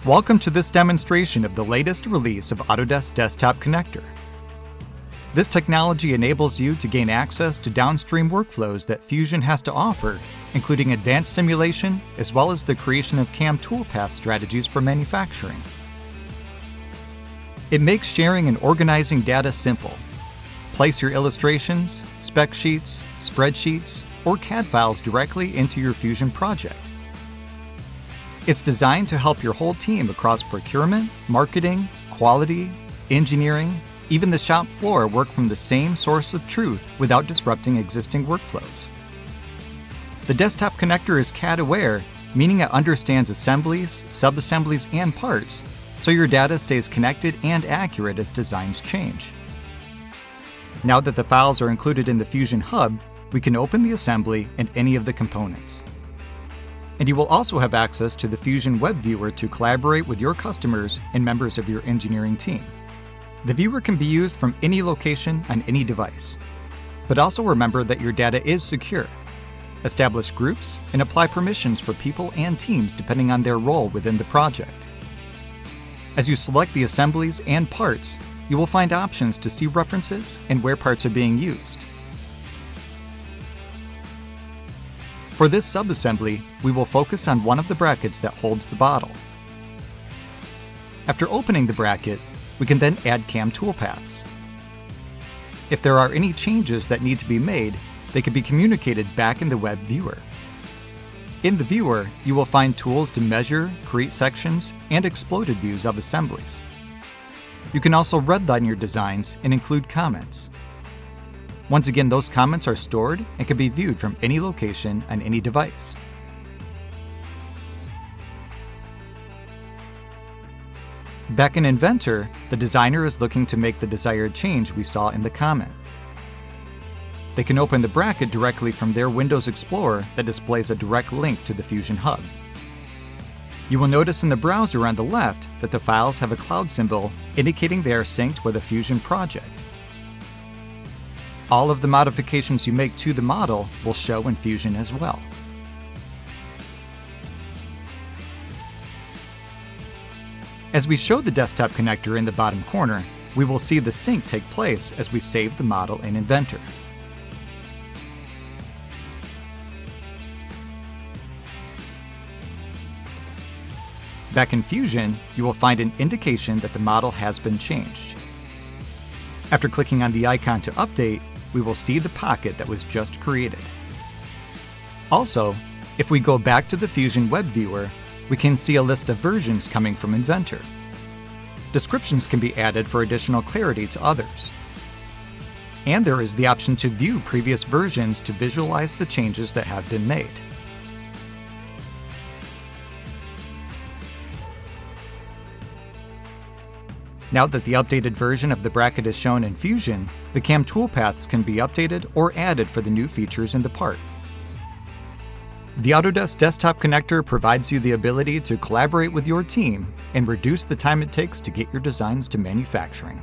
Welcome to this demonstration of the latest release of Autodesk Desktop Connector. This technology enables you to gain access to downstream workflows that Fusion has to offer, including advanced simulation as well as the creation of CAM toolpath strategies for manufacturing. It makes sharing and organizing data simple. Place your illustrations, spec sheets, spreadsheets, or CAD files directly into your Fusion project. It's designed to help your whole team across procurement, marketing, quality, engineering, even the shop floor work from the same source of truth without disrupting existing workflows. The Desktop Connector is CAD aware, meaning it understands assemblies, sub-assemblies, and parts, so your data stays connected and accurate as designs change. Now that the files are included in the Fusion Hub, we can open the assembly and any of the components. And you will also have access to the Fusion Web Viewer to collaborate with your customers and members of your engineering team. The viewer can be used from any location on any device. But also remember that your data is secure. Establish groups and apply permissions for people and teams depending on their role within the project. As you select the assemblies and parts, you will find options to see references and where parts are being used. For this subassembly, we will focus on one of the brackets that holds the bottle. After opening the bracket, we can then add CAM toolpaths. If there are any changes that need to be made, they can be communicated back in the web viewer. In the viewer, you will find tools to measure, create sections, and exploded views of assemblies. You can also redline your designs and include comments. Once again, those comments are stored and can be viewed from any location on any device. Back in Inventor, the designer is looking to make the desired change we saw in the comment. They can open the bracket directly from their Windows Explorer that displays a direct link to the Fusion Hub. You will notice in the browser on the left that the files have a cloud symbol indicating they are synced with a Fusion project. All of the modifications you make to the model will show in Fusion as well. As we show the Desktop Connector in the bottom corner, we will see the sync take place as we save the model in Inventor. Back in Fusion, you will find an indication that the model has been changed. After clicking on the icon to update, we will see the pocket that was just created. Also, if we go back to the Fusion Web Viewer, we can see a list of versions coming from Inventor. Descriptions can be added for additional clarity to others. And there is the option to view previous versions to visualize the changes that have been made. Now that the updated version of the bracket is shown in Fusion, the CAM toolpaths can be updated or added for the new features in the part. The Autodesk Desktop Connector provides you the ability to collaborate with your team and reduce the time it takes to get your designs to manufacturing.